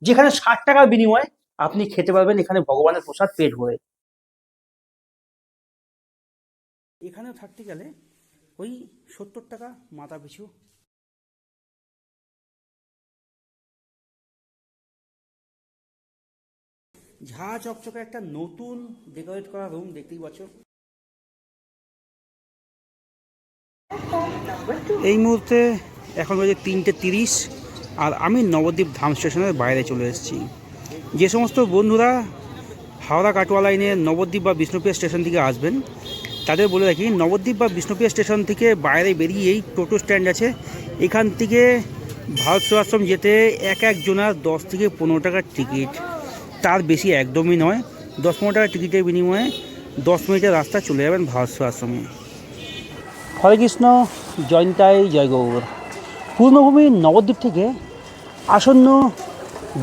যেখানে 60 টাকার বিনিময়ে আপনি খেতে পারবেন এখানে ভগবানের প্রসাদ পেট ভরে। এখানেও থাকতে গেলে ওই 70 টাকা মাথা পিছু। ঝা চকচকে একটা নতুন ডেকোরেট করা রুম দেখতেই পাচ্ছ। এই মুহূর্তে এখন বাজে 3:30 আর আমি নবদ্বীপ ধাম স্টেশনের বাইরে চলে এসেছি। যে সমস্ত বন্ধুরা হাওড়া কাটোয়া লাইনে নবদ্বীপ বা বিষ্ণুপ্রিয়া স্টেশন থেকে আসবেন তাদের বলে রাখি, নবদ্বীপ বা বিষ্ণুপ্রিয়া স্টেশন থেকে বাইরে বেরিয়েই টোটো স্ট্যান্ড আছে। এখান থেকে ভারত সেবাশ্রম যেতে এক একজনার 10 থেকে 15 টাকার টিকিট, তার বেশি একদমই নয়। 10-15 টাকার টিকিটের বিনিময়ে 10 মিনিটের রাস্তা চলে যাবেন ভারত সেবাশ্রমে। হরে কৃষ্ণ, জয়ন্তাই জয় গৌর। পূর্ণভূমি নবদ্বীপ থেকে আসন্ন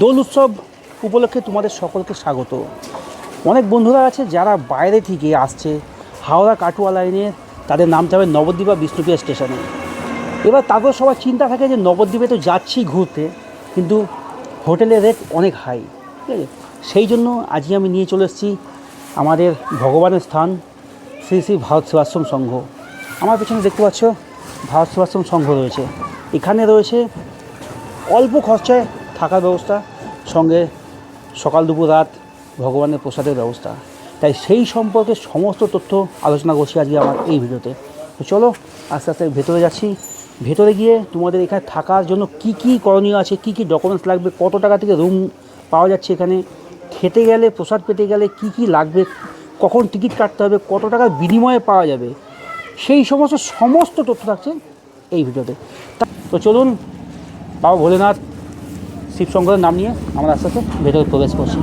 দোল উৎসব উপলক্ষে তোমাদের সকলকে স্বাগত। অনেক বন্ধুরা আছে যারা বাইরে থেকে আসছে হাওড়া কাটোয়া লাইনে, তাদের নামতে হবে নবদ্বীপ বা বিষ্ণুপ্রিয়া স্টেশনে। এবার তাদের সবার চিন্তা থাকে যে নবদ্বীপে তো যাচ্ছি ঘুরতে, কিন্তু হোটেলের রেট অনেক হাই, ঠিক আছে? সেই জন্য আজকে আমি নিয়ে চলে এসেছি আমাদের ভগবানের স্থান শ্রী শ্রী ভারত সেবাশ্রম সংঘ। আমার পেছনে দেখতে পাচ্ছ ভারত সেবাশ্রম সংঘ রয়েছে। এখানে রয়েছে অল্প খরচায় থাকার ব্যবস্থা, সঙ্গে সকাল দুপুর রাত ভগবানের প্রসাদের ব্যবস্থা। তাই সেই সম্পর্কে সমস্ত তথ্য আলোচনা করছি আজকে আমার এই ভিডিওতে। তো চলো আস্তে আস্তে ভেতরে যাচ্ছি। ভেতরে গিয়ে তোমাদের এখানে থাকার জন্য কি কি করণীয় আছে, কি কি ডকুমেন্টস লাগবে, কত টাকা থেকে রুম পাওয়া যাচ্ছে এখানে, খেতে গেলে প্রসাদ পেতে গেলে কি কি লাগবে, কখন টিকিট কাটতে হবে, কত টাকার বিনিময়ে পাওয়া যাবে, সেই সমস্ত তথ্য থাকছে এই ভিডিওতে। তো চলুন বাবা ভোলেনাথ শিবশঙ্করের নাম নিয়ে আমরা আস্তে আস্তে ভেতরে প্রবেশ করছি।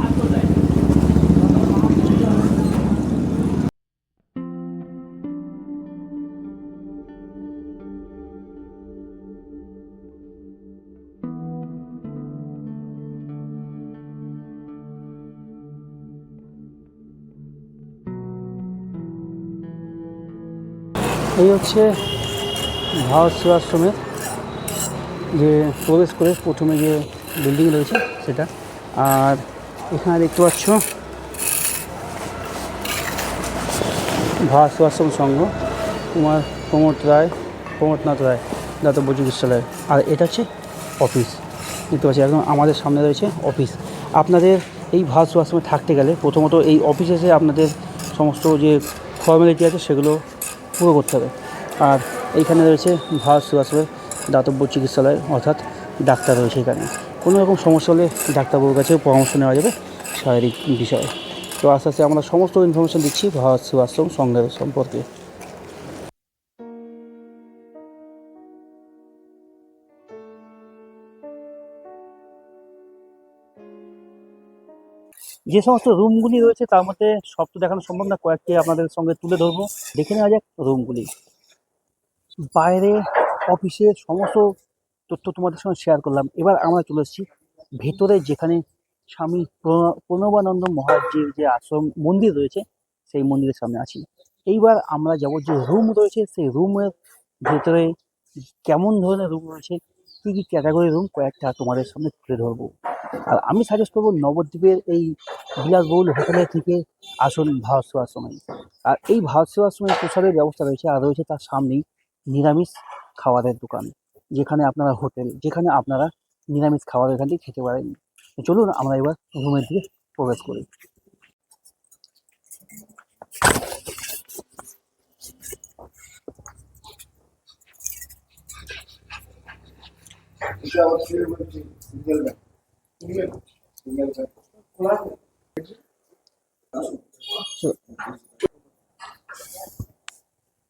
এই হচ্ছে ভারত সেবাশ্রমের যে প্রবেশ করে প্রথমে যে বিল্ডিং রয়েছে সেটা। আর এখানে দেখতে পাচ্ছ ভারত সেবাশ্রম সংঘ, প্রমোদনাথ রায় দাতব্য চিকিৎসালয়। আর এটা হচ্ছে অফিস, দেখতে পাচ্ছি একদম আমাদের সামনে রয়েছে অফিস। আপনাদের এই ভারত সেবাশ্রমে থাকতে গেলে প্রথমত এই অফিসে এসে আপনাদের সমস্ত যে ফর্মালিটি আছে সেগুলো পুরো করতে হবে। আর এইখানে রয়েছে ভারত সেবাশ্রমের দাতব্য চিকিৎসালয়, অর্থাৎ ডাক্তার রয়েছে এখানে। কোনো রকম সমস্যা হলে ডাক্তারবাবুর কাছে পরামর্শ নেওয়া যাবে শারীরিক বিষয়ে। তো আস্তে আস্তে আমরা সমস্ত ইনফরমেশান দিচ্ছি ভারত সেবাশ্রম সংঘের সম্পর্কে। যে সমস্ত রুমগুলি রয়েছে তার মধ্যে সব তো দেখানো সম্ভব না, কয়েকটি আপনাদের সঙ্গে তুলে ধরবো। দেখে নেওয়া যাক রুমগুলি। বাইরে অফিসে সমস্ত তথ্য তোমাদের সঙ্গে শেয়ার করলাম। এবার আমরা চলে এসেছি ভেতরে, যেখানে স্বামী প্রণবানন্দ মহারাজজির যে আশ্রম মন্দির রয়েছে সেই মন্দিরের সামনে আছি। এইবার আমরা যাব যে রুম রয়েছে সেই রুমের ভেতরে কেমন ধরনের রুম রয়েছে, কী কী ক্যাটাগরি রুম, কয়েকটা তোমাদের সামনে তুলে ধরবো। আর আমি সাজেস্ট করবো নবদ্বীপের এই বিলাসবহুল হোটেলের থেকে আসুন ভারত সেবাশ্রমে। আর এই ভারত সেবাশ্রমের প্রসাদের ব্যবস্থা রয়েছে, আর রয়েছে তার সামনেই নিরামিষ খাবারের দোকান, যেখানে আপনারা যেখানে আপনারা নিরামিষ খাবার এখান থেকে খেতে পারেন। চলুন আমরা এবার রুমের দিকে প্রবেশ করি।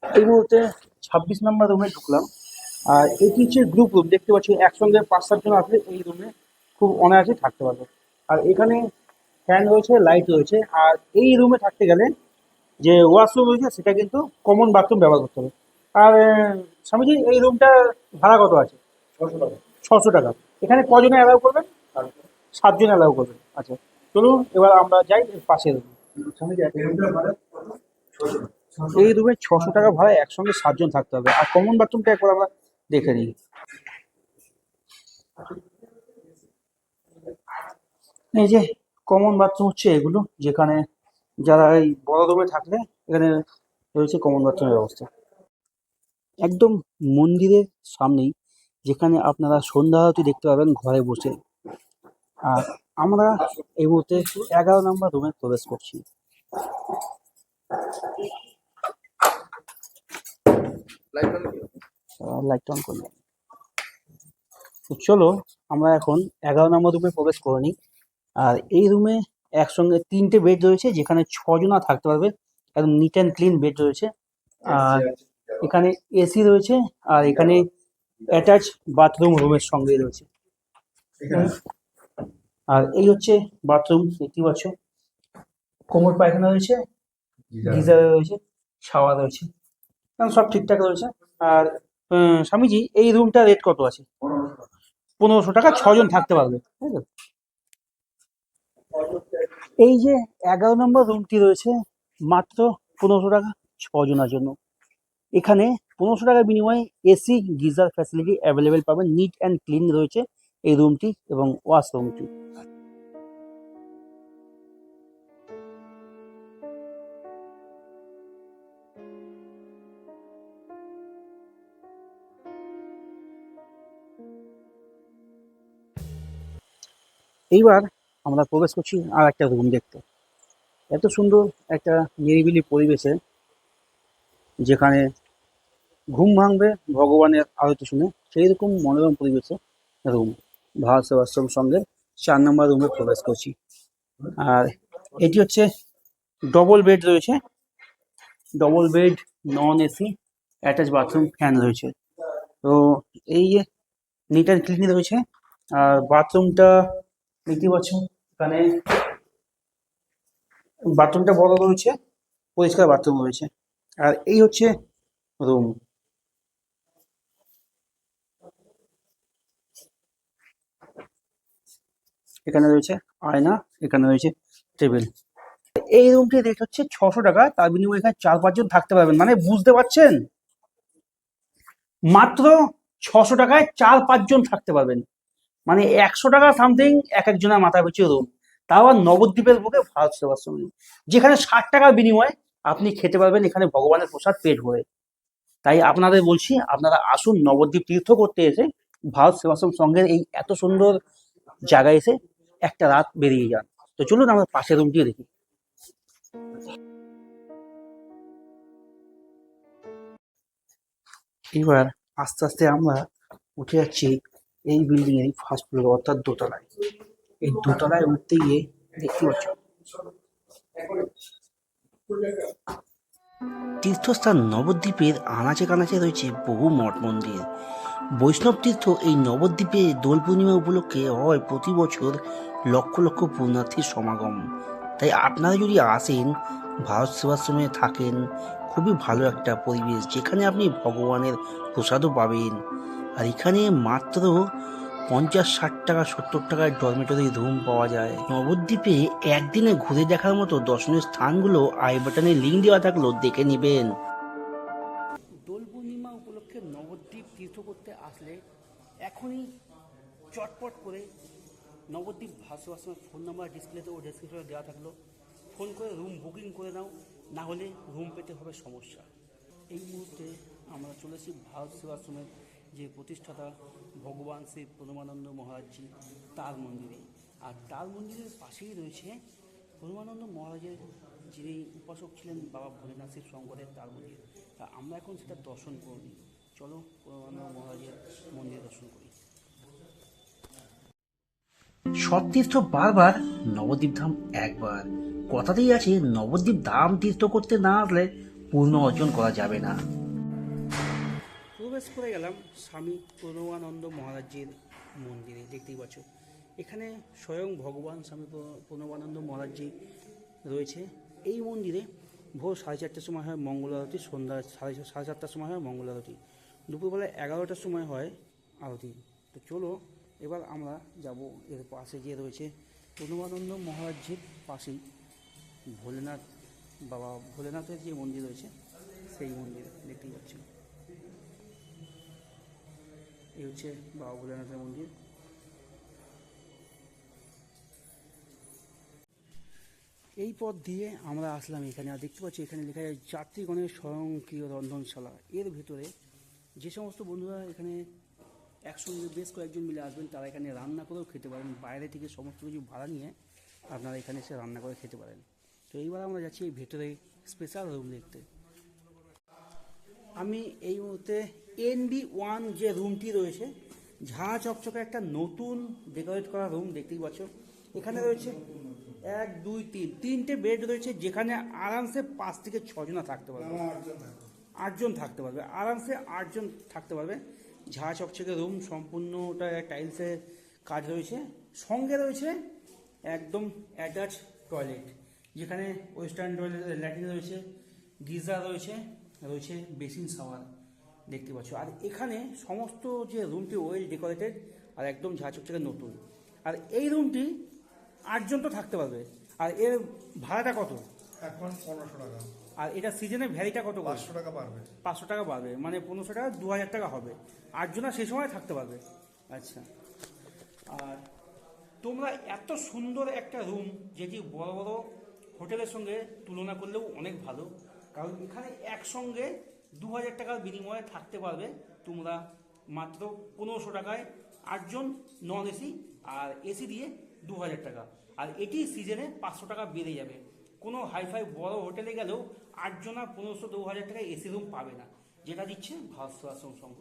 এই মুহূর্তে 26 নম্বর রুমে ঢুকলাম। আর এটি হচ্ছে গ্রুপ রুম, দেখতে পাচ্ছি একসঙ্গে 5-7 জন আসলে এই রুমে খুব অনায়াসে থাকতে পারবে। আর এখানে ফ্যান রয়েছে, লাইট রয়েছে। আর এই রুমে থাকতে গেলে যে ওয়াশরুম রয়েছে সেটা কিন্তু কমন বাথরুম ব্যবহার করতে হবে। আর স্বামীজি এই রুমটা ভাড়া কত আছে? 600 টাকা। এখানে কজনে অ্যালাউ করবেন? 7 জন অ্যালাউ করবেন। আচ্ছা, চলুন এবার আমরা যাই এর পাশে রুমে। এই রুমে 600 টাকা ভাড়া, একসঙ্গে 7 জন থাকতে হবে। আর কমন বাথরুমটা একবার আমরা দেখে নিই। এই যে কমন বাথরুম হচ্ছে এগুলো, যেখানে যারা এই বড় রুমে থাকলে এখানে রয়েছে কমন বাথরুমের ব্যবস্থা। একদম মন্দিরের সামনেই, যেখানে আপনারা সন্ধ্যা আরতি দেখতে পাবেন ঘরে বসে। আর আমরা এই মুহূর্তে 11 নম্বর রুমে প্রবেশ করছি। লাইটটা অন করলাম। তো চলো আমরা এখন 11 নম্বর রুমে প্রবেশ করে নিই। আর এই রুমে একসঙ্গে 3টে বেড রয়েছে, যেখানে 6জনা থাকতে পারবে। একদম নিট অ্যান্ড ক্লিন বেড রয়েছে। আর এখানে এসি রয়েছে, আর এখানে অ্যাটাচ বাথরুম রুমের সঙ্গেই রয়েছে। আর এই হচ্ছে বাথরুম, দেখতে পাচ্ছ। কোমর পায়খানা রয়েছে, গিজার রয়েছে, শাওয়ার রয়েছে, কারণ সব ঠিকঠাক রয়েছে। আর স্বামীজি, এই রুমটা রেট কত আছে? 1500 টাকা, 6জন থাকতে পারবে, তাই তো? এই যে 11 নম্বর রুমটি রয়েছে, মাত্র 1500 টাকা 6জনের জন্য। এখানে 1500 টাকার বিনিময়ে এসি গিজার ফ্যাসিলিটি অ্যাভেলেবেল পাবেন। নিট অ্যান্ড ক্লিন রয়েছে এই রুমটি এবং ওয়াশরুমটি। এইবার আমরা প্রবেশ করছি আর একটা রুম দেখতে। এত সুন্দর একটা নিরিবিলি পরিবেশে, যেখানে ঘুম ভাঙবে ভগবানের আরতি শুনে, সেই রকম মনোরম পরিবেশে রুম। ভারত সেবাশ্রম সঙ্গে 4 নম্বর রুমে প্রবেশ করছি। আর এটি হচ্ছে ডবল বেড রয়েছে, double bed, non AC, attach bathroom, fan রয়েছে। তো এই যে নিট অ্যান্ড ক্লিন রয়েছে। আর বাথরুমটা দেখতে পাচ্ছ, এখানে বাথরুমটা বড় রয়েছে, পরিষ্কার বাথরুম রয়েছে। আর এই হচ্ছে রুম। এখানে রয়েছে আয়না, এখানে রয়েছে টেবিল। এই রুমটির রেট হচ্ছে 600 টাকা, তার বিনিময়ে এখানে 4-5 জন থাকতে পারবেন। মানে বুঝতে পারছেন, মাত্র 600 টাকায় 4-5 জন থাকতে পারবেন। মানে 100 টাকা সামথিং এক একজনের মাথা পিছু রুম। তাও আবার নবদ্বীপের বুকে ভারত সেবাশ্রমে, যেখানে 60 টাকার বিনিময়ে আপনি খেতে পারবেন এখানে ভগবানের প্রসাদ পেট ভরে। তাই আপনাদের বলছি, আপনারা আসুন নবদ্বীপ তীর্থ করতে এসে ভারত সেবাশ্রম সংঘের এই এত সুন্দর জায়গায় এসে একটা রাত বেরিয়ে যান। তো চলুন আমরা পাশের রুমটিও দেখি। এবার আস্তে আস্তে আমরা উঠে যাচ্ছি এই বিল্ডিং এর ফার্স্ট ফ্লোর, অর্থাৎ দোতলায়। এই দোতলায় উঠতে গিয়ে দেখতে পাচ্ছ, তীর্থস্থান নবদ্বীপের আনাচে কানাচে রয়েছে বহু মঠ মন্দির। বৈষ্ণব তীর্থ এই নবদ্বীপে দোল পূর্ণিমা উপলক্ষে হয় প্রতি বছর লক্ষ লক্ষ পুণ্যার্থীর সমাগম। তাই আপনারা যদি আসেন, ভারত সেবাশ্রমে থাকেন, খুবই ভালো একটা পরিবেশ, যেখানে আপনি ভগবানের প্রসাদও পাবেন। আর এখানে মাত্র 50-60 টাকা 70 টাকায় ডরমেটরি রুম পাওয়া যায়। নবদ্বীপে একদিনে ঘুরে দেখার মতো দর্শনীয় স্থানগুলো আই বাটনে লিঙ্ক দেওয়া থাকলো, দেখে নেবেন। দোল পূর্ণিমা উপলক্ষে নবদ্বীপ তীর্থ করতে আসলে এখনই চটপট করে নবদ্বীপ ভারত সেবাশ্রমের ফোন নাম্বার ডিসপ্লেতে ও ডেসক্রিপশনে দেওয়া থাকলো, ফোন করে রুম বুকিং করে নাও, না হলে রুম পেতে হবে সমস্যা। এই মুহূর্তে আমরা চলেছি ভারত সেবাশ্রমের যে প্রতিষ্ঠাতা ভগবান শ্রী প্রণবানন্দ মহারাজজি, তার মন্দিরে। আর তার মন্দিরের পাশেই রয়েছে প্রণবানন্দ মহারাজের যিনি উপাসক ছিলেন বাবা ভোলেনাথ শিব শঙ্করের, তার মন্দির। তা আমরা এখন সেটা দর্শন করে নিই। চলো প্রণবানন্দ মহারাজের মন্দির দর্শন করি। সতীর্থ বারবার, নবদ্বীপ ধাম একবার। কথাতেই আছে, নবদ্বীপ ধাম তীর্থ করতে না আসলে পূর্ণ অর্জন করা যাবে না। প্রবেশ করে গেলাম স্বামী প্রণবানন্দ মহারাজের মন্দিরে। দেখতেই পাচ্ছ, এখানে স্বয়ং ভগবান স্বামী প্রণবানন্দ মহারাজজি রয়েছে। এই মন্দিরে ভোর 4:30টার সময় হয় মঙ্গল আরতি, সন্ধ্যা 4:30টার সময় হয় মঙ্গল আরতি, দুপুরবেলা 11টার সময় হয় আরতি। তো চলো এবার আমরা যাব এর পাশে যে রয়েছে প্রণবানন্দ মহারাজজির পাশেই ভোলেনাথ, বাবা ভোলেনাথের যে মন্দির রয়েছে, সেই মন্দির দেখতেই পাচ্ছি। এই হচ্ছে বাবা ভোলেনাথের মন্দির। এই পথ দিয়ে আমরা আসলাম এখানে, আর দেখতে পাচ্ছি এখানে লেখা যায় যাত্রীগণের স্বয়ংক্রিয় রন্ধনশালা। এর ভেতরে যে সমস্ত বন্ধুরা এখানে একসঙ্গে বেশ কয়েকজন মিলে আসবেন তারা এখানে রান্না করেও খেতে পারেন, বাইরে থেকে সমস্ত কিছু ভাড়া নিয়ে আপনারা এখানে এসে রান্না করে খেতে পারেন। তো এইবার আমরা যাচ্ছি এই ভেতরে স্পেশাল রুম দেখতে। আমি এই মুহূর্তে NB1 যে রুমটি রয়েছে, ঝাঁ চকচকে একটা নতুন ডেকোরেট করা রুম দেখতেই পাচ্ছ। এখানে রয়েছে 1 2 3 তিনটে বেড রয়েছে, যেখানে আরামসে 5 থেকে 6 জনা থাকতে পারবে, 8জন থাকতে পারবে, আরামসে 8জন থাকতে পারবে। ঝাঁ চকচকে রুম, সম্পূর্ণটা টাইলসের কাজ রয়েছে, সঙ্গে রয়েছে একদম অ্যাটাচ টয়লেট, যেখানে ওয়েস্টার্ন টয়লেট, ল্যাট্রিন রয়েছে, গিজার রয়েছে, রয়েছে বেসিন শাওয়ার দেখতে পাচ্ছ। আর এখানে সমস্ত যে রুমটি ওয়েল ডেকোরেটেড আর একদম ঝাঁ চকচকে নতুন। আর এই রুমটি 8জন তো থাকতে পারবে। আর এর ভাড়াটা কত এখন? 1500 টাকা। আর এটা সিজনের ভ্যারিটা কত? 500 টাকা বাড়বে। 500 টাকা বাড়বে, মানে 1500 টাকা, 2000 টাকা হবে। 8জনা সেই সময় থাকতে পারবে। আচ্ছা, আর তোমরা এত সুন্দর একটা রুম, যেটি বড় বড় হোটেলের সঙ্গে তুলনা করলেও অনেক ভালো, কারণ এখানে একসঙ্গে 2000 টাকার বিনিময়ে থাকতে পারবে তোমরা মাত্র 1500 টাকায়। 8জন নন এসি, আর এসি দিয়ে 2000 টাকা। আর এটি সিজনে 500 টাকা বেড়ে যাবে। কোনো হাইফাই বড় হোটেলে গেলেও 8জনা 1500-2000 টাকায় এসি রুম পাবে না, যেটা দিচ্ছে ভারত সেবাশ্রম সংঘ।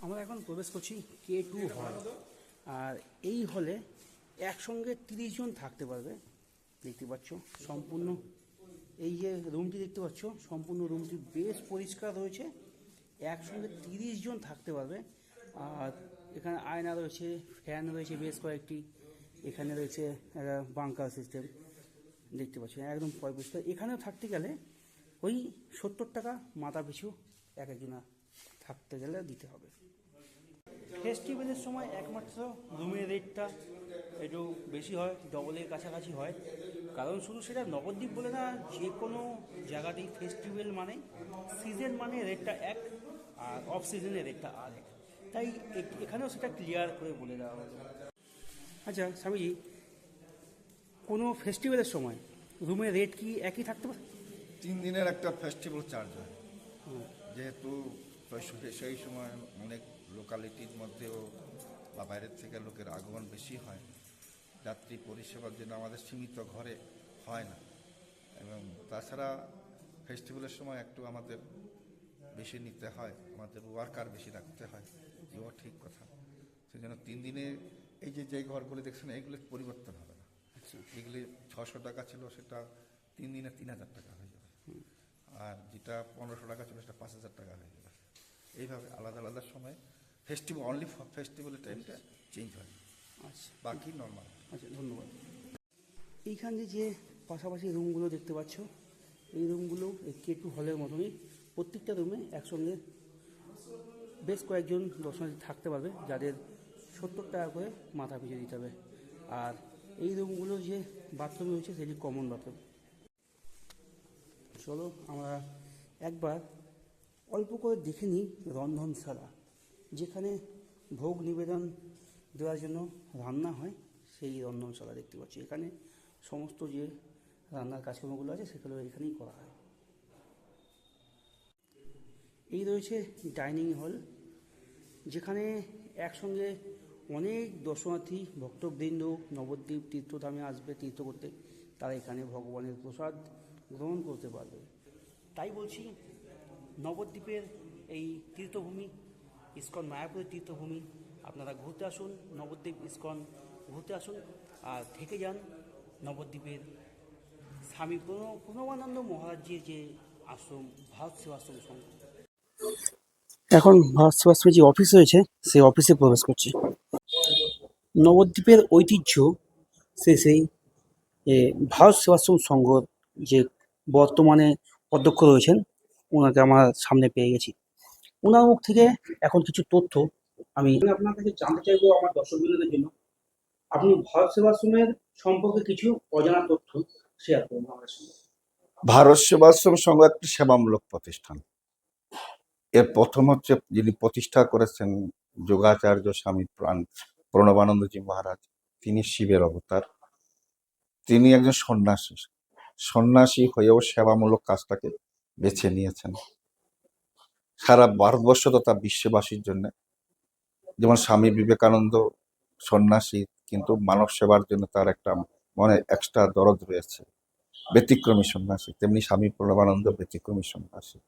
আমরা এখন প্রবেশ করছি K2 হল। আর এই হলে একসঙ্গে 30 জন থাকতে পারবে দেখতে পাচ্ছ। সম্পূর্ণ এই যে রুমটি দেখতে পাচ্ছ, সম্পূর্ণ রুমটি বেশ পরিষ্কার রয়েছে, একসঙ্গে 30 জন থাকতে পারবে। আর এখানে আয়না রয়েছে, ফ্যান রয়েছে বেশ কয়েকটি, এখানে রয়েছে একটা বাঙ্কার সিস্টেম দেখতে পাচ্ছ, একদম পরিষ্কার। এখানেও থাকতে গেলে ওই 70 টাকা মাথা পিছু এক একজনা থাকতে গেলে দিতে হবে। ফেস্টিভ্যালের সময় একমাত্র রুমের রেটটা একটু বেশি হয়, ডবলের কাছাকাছি হয়, কারণ শুধু সেটা নবদ্বীপ বলে না, যে কোনো জায়গাতেই ফেস্টিভ্যাল মানে সিজন মানে রেটটা এক, আর অফ সিজনের রেটটা আর এক। তাই এখানেও সেটা ক্লিয়ার করে বলে দেওয়া হলো। আচ্ছা স্বামীজি, কোনো ফেস্টিভ্যালের সময় রুমের রেট কি একই থাকতে পারে? 3 দিনের একটা ফেস্টিভ্যাল চার্জ হয়, যেহেতু সেই সময় অনেক লোকালিটির মধ্যেও বা বাইরের থেকে লোকের আগমন বেশি হয়, যাত্রী পরিষেবার জন্য আমাদের সীমিত ঘরে হয় না, এবং তাছাড়া ফেস্টিভ্যালের সময় একটু আমাদের বেশি নিতে হয়, আমাদের ওয়ার্কার বেশি রাখতে হয়, এও ঠিক কথা। সেই জন্য 3 দিনে এই যে ঘরগুলি দেখছেন এইগুলো পরিবর্তন হবে না। যেগুলি 600 টাকা ছিল সেটা 3 দিনে 3000 টাকা হয়ে যাবে, আর যেটা 1500 টাকা ছিল সেটা 5000 টাকা হয়ে যাবে। এইভাবে আলাদা আলাদা সময় ফেস্টিভ্যাল, অনলি ফেস্টিভ্যালের টাইমটা চেঞ্জ হয়, আচ্ছা বাকি নর্মাল। আচ্ছা, ধন্যবাদ। এইখানে যে পাশাপাশি রুমগুলো দেখতে পাচ্ছ, এই রুমগুলো এই K2 হলের মতনই, প্রত্যেকটা রুমে একসঙ্গে বেশ কয়েকজন দর্শনার্থী থাকতে পারবে, যাদের 70 টাকা করে মাথা পিছু দিতে হবে। আর এই রুমগুলো যে বাথরুম রয়েছে সেটি কমন বাথরুম। চলো আমরা একবার অল্প করে দেখে নিই রন্ধনশালা, যেখানে ভোগ নিবেদন দেওয়ার জন্য রান্না হয়, সেই রন্ধনশালা দেখতে পাচ্ছি। এখানে সমস্ত যে রান্নার কাজকর্মগুলো আছে সেগুলো এখানেই করা হয়। এই রয়েছে ডাইনিং হল, যেখানে একসঙ্গে অনেক দর্শনার্থী ভক্তবৃন্দ নবদ্বীপ তীর্থধামে আসবে তীর্থ করতে, তারা এখানে ভগবানের প্রসাদ গ্রহণ করতে পারবে। তাই বলছি, নবদ্বীপের এই তীর্থভূমি, ইস্কন মায়াপুরের তীর্থভূমি, আপনারা ঘুরতে আসুন, নবদ্বীপ ইস্কন ঘুরতে আসুন, আর থেকে যান নবদ্বীপের স্বামী প্রণবানন্দ মহারাজজির যে আশ্রম, ভারত সেবাশ্রম সংঘ। এখন ভারত সেবাশ্রমের যে অফিস রয়েছে সেই অফিসে প্রবেশ করছি। নবদ্বীপের ঐতিহ্য সেই ভারত সেবাশ্রম সংঘর যে বর্তমানে অধ্যক্ষ রয়েছেন, ওনাকে আমার সামনে পেয়ে গেছি। ওনার মুখ থেকে এখন কিছু তথ্য আমি আপনার কাছে জানতে চাইবো, আমার দর্শকবৃন্দদের জন্য। আপনি ভারত সেবাশ্রমের সম্পর্কে কিছু অজানা তথ্য শেয়ার করুন আমাদের সঙ্গে। ভারত সেবাশ্রম সংঘ একটি সেবামূলক প্রতিষ্ঠান। এর প্রথম হচ্ছে যিনি প্রতিষ্ঠা করেছেন যোগাচার্য স্বামী প্রণবানন্দজি মহারাজ, তিনি শিবের অবতার। তিনি একজন সন্ন্যাসী, সন্ন্যাসী হয়েও সেবামূলক কাজটাকে বেছে নিয়েছেন সারা ভারতবর্ষ তথা বিশ্ববাসীর জন্য। যেমন স্বামী বিবেকানন্দ সন্ন্যাসী, কিন্তু মানব সেবার জন্য তার একটা মনে এক্সট্রা দরদ রয়েছে, ব্যতিক্রমী সন্ন্যাসী। তেমনি স্বামী প্রণবানন্দ ব্যতিক্রমী সন্ন্যাসী।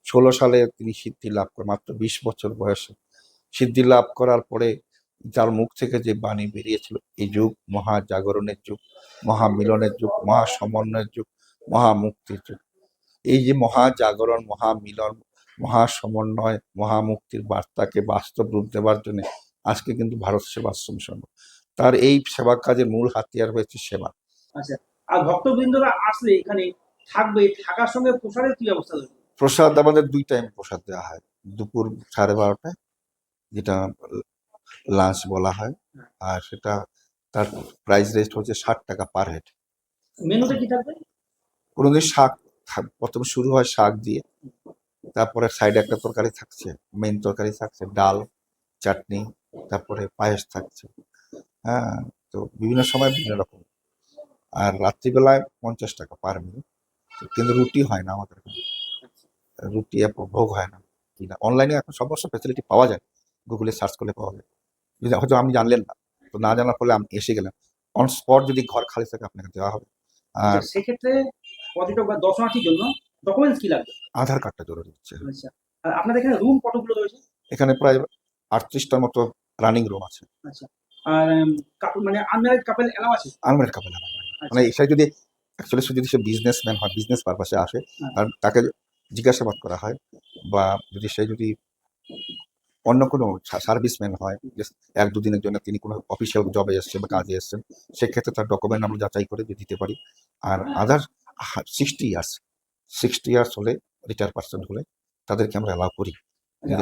16 সালে তিনি সিদ্ধি লাভ করেন, মাত্র 20 বছর বয়সে সিদ্ধি লাভ করার পরে যার মুখ থেকে যে বাণী বেরিয়েছিল, এই যুগ মহাজাগরণের যুগ, মহামিলনের যুগ, মহাসমন্বয়ের যুগ, মহামুক্তির যুগ। এই যে মহাজাগরণ, মহামিলন, মহাসমন্বয়, মহামুক্তির বার্তাকে বাস্তব রূপ দেওয়ার জন্য আজকে কিন্তু ভারত সেবাশ্রম সংঘ, তার এই সেবা কাজের মূল হাতিয়ার হয়েছে সেবা। আচ্ছা, আর ভক্তবৃন্দরা আসলে এখানে থাকবে, থাকার সঙ্গে প্রসাদের কি ব্যবস্থা রয়েছে? প্রসাদ আমাদের 2 টাইম প্রসাদ দেওয়া হয়, দুপুর 12:30টায়, যেটা লাঞ্চ বলা হয়, আর সেটা তার প্রাইস রেট হচ্ছে 60 টাকা পার হেড। মেনুতে কি থাকবে? কোনোদিন শাক, প্রথমে শুরু হয় শাক দিয়ে, তারপরে সাইডে একটা তরকারি থাকছে, মেইন তরকারি থাকছে, ডাল, চাটনি, তারপরে পায়েস থাকছে। হ্যাঁ, তো বিভিন্ন সময় বিভিন্ন রকম। আর রাত্রিবেলায় 50 টাকা পার মিল। কিন্তু রুটি হয় না আমাদের এখানে, রুটি ভোগ হয় না। কিনা অনলাইনে এখন সমস্ত ফ্যাসিলিটি পাওয়া যায়, গুগলে সার্চ করলে পাওয়া যায়। যদি হয়তো আমি জানলেন না, তো না জানার ফলে আমি এসে গেলাম, অন স্পট যদি ঘর খালি থাকে আপনাকে দেওয়া হবে। আর সেক্ষেত্রে পর্যটক বা দর্শনার্থীর জন্য ডকুমেন্টস কি লাগবে? আধার কার্ডটা জরুরি হচ্ছে। আচ্ছা, আর আপনাদের এখানে রুম কতগুলো রয়েছে? এখানে প্রায় 38টার মতো রানিং রুম আছে। আচ্ছা, আর মানে আনম্যারিড কাপল এলাও আছে? আনম্যারিড কাপল মানে আচ্ছা, সে যদি অ্যাকচুয়ালি যদি সে বিজনেসম্যান হয়, বিজনেস পারপাসে আসে, আর তাকে জিজ্ঞাসাবাদ করা হয়, বা যদি সে যদি অন্য কোনো সার্ভিসম্যান হয়, যে 1-2 দিনের জন্য তিনি কোনো অফিসিয়াল জবে এসছেন বা কাজে এসছেন, সেক্ষেত্রে তার ডকুমেন্ট আমরা যাচাই করে দিতে পারি। আর আদার 60 ইয়ার্স হলে, রিটায়ার্ড পার্সন হলে তাদেরকে আমরা অ্যালাউ করি।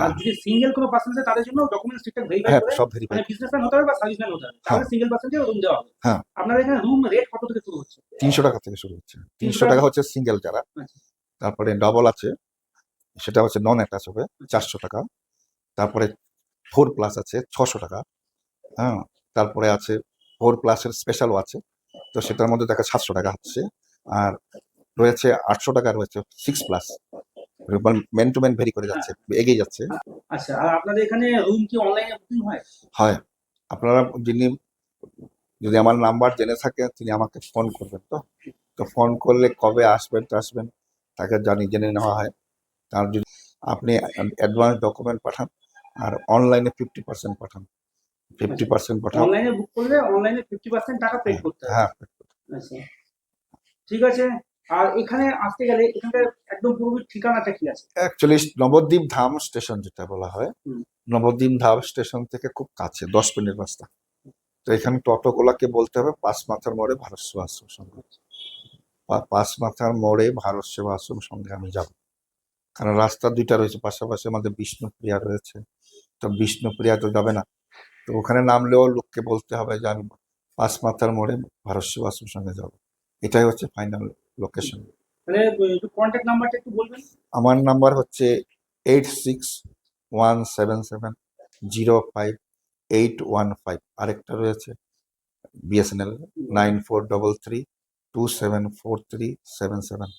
আর যদি সিঙ্গেল কোনো পার্সন আছে তাদের জন্য ডকুমেন্টস ঠিকঠাক ভেরিফাই হ্যাঁ, করে, সব ভেরিফাই। মানে বিজনেসম্যান হতে হবে বা সার্ভিসম্যান হতে হবে, তাহলে সিঙ্গেল পার্সনকে রুম দেওয়া হবে। হ্যাঁ, আপনাদের এখানে রুম রেট কত থেকে শুরু হচ্ছে? 300 টাকা থেকে শুরু হচ্ছে। 300 টাকা হচ্ছে সিঙ্গেল যারা, আচ্ছা, তারপরে ডাবল আছে, সেটা হচ্ছে নন অ্যাটাচ হবে 400 টাকা, তারপরে 4+ আছে 600 টাকা। হ্যাঁ, তারপরে আছে 4+এর স্পেশালও আছে, তো সেটার মধ্যে দেখা 700 টাকা হচ্ছে। আর রয়েছে 800 টাকা, রয়েছে 6+। মেন টু মেন ভেরি করে যাচ্ছে, এগিয়ে যাচ্ছে। আচ্ছা, আর আপনাদের এখানে রুম কি অনলাইনে বুকিং হয়? হয়, আপনারা যিনি যদি আমার নাম্বার জেনে থাকে তিনি আমাকে ফোন করবেন। তো ফোন করলে কবে আসবেন আসবেন তাকে জেনে নেওয়া হয়। তার যদি আপনি অ্যাডভান্স ডকুমেন্ট পাঠান, আর অনলাইনে 50% পাঠান, 50% পাঠান। অনলাইনে বুক করলে অনলাইনে 50% টাকা পে করতে হবে। হ্যাঁ, আচ্ছা, ঠিক আছে। আর এখানে আসতে গেলে এখানকার একদম পুরোপুরি ঠিকানাটা কি আছে? অ্যাকচুয়ালি নবদ্বীপ ধাম স্টেশন যেটা বলা হয়, হুম। নবদ্বীপ ধাম স্টেশন থেকে খুব কাছে, 10 মিনিট রাস্তা। তো এখানে টোটোগুলাকে বলতে হবে পাঁচ মাথার মোড়ে ভারত সেবাশ্রম সংঘ, বা 5 মাথার মোড়ে ভারত সেবাশ্রম সংঘে আমি যাব। কারণ রাস্তা 2টা রয়েছে, পাশাপাশি আমাদের বিষ্ণুপ্রিয়া রয়েছে, তো বিষ্ণুপ্রিয়া তো যাবে না, তো ওখানে নামলেও লোককে বলতে হবে যে আমি 5 মাথার মোড়ে ভারত সেবাশ্রম সংঘে যাব। এটাই হচ্ছে ফাইনাল লোকেশন। তাহলে একটু কন্ট্যাক্ট নাম্বারটা একটু বলবেন? আমার নাম্বার হচ্ছে 8617705815। আরেকটা রয়েছে বিএসএনএল 9433274377।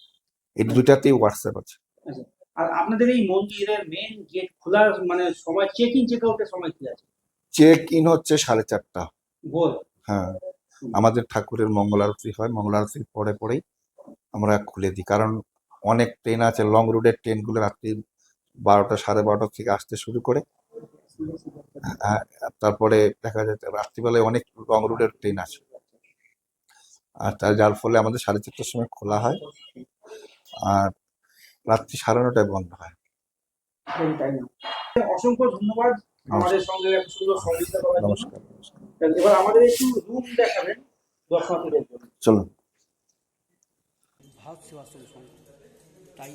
এই দুটাতেই হোয়াটসঅ্যাপ আছে। আচ্ছা, আর আপনাদের এই মন্দিরের মেন গেট খোলার মানে সময়, চেক ইন চেক আউটের সময় কি আছে? চেক ইন হচ্ছে 4:30। ভোর? হ্যাঁ, আমাদের ঠাকুরের মঙ্গল আরতি হয়, মঙ্গল আরতির পরে পরেই আমরা খুলে দিই। কারণ অনেক ট্রেন আছে, লং রুটের ট্রেনগুলো রাত্রি 12টা 12:30 থেকে আসতে শুরু করে। তারপরে দেখা যায় রাত্রিবেলায় অনেক লং রুটের ট্রেন আছে, আর যার ফলে আমাদের 4:30টার সময় খোলা হয়, আর রাত্রি 9:30টায় বন্ধ হয়। তাই না? অসংখ্য ধন্যবাদ আমাদের সঙ্গে এত সুন্দর সহযোগিতা করার জন্য। নমস্কার। এবার আমাদের একটু রুম দেখাবেন দর্শনার্থীদের জন্য। চলুন। ভারত সেবাশ্রম সংঘ তাই।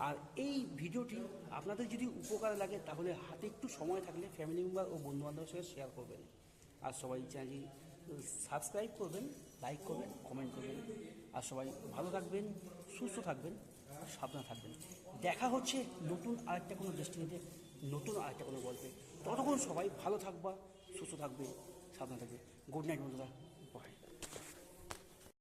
আর এই ভিডিওটি আপনাদের যদি উপকার লাগে তাহলে হাতে একটু সময় থাকলে ফ্যামিলি মেম্বার ও বন্ধুবান্ধবের সঙ্গে শেয়ার করবেন। আর সবাই চ্যানেলটি সাবস্ক্রাইব করবেন, লাইক করবেন, কমেন্ট করবেন। আর সবাই ভালো থাকবেন, সুস্থ থাকবেন, সাবধানে থাকবেন। দেখা হচ্ছে নতুন আরেকটা কোনো ডেস্টিনিতে, নতুন আরেকটা কোনো গল্পে। ততক্ষণ সবাই ভালো থাকবা, সুস্থ থাকবে, সাবধানে থাকবে। গুড নাইট বন্ধুরা।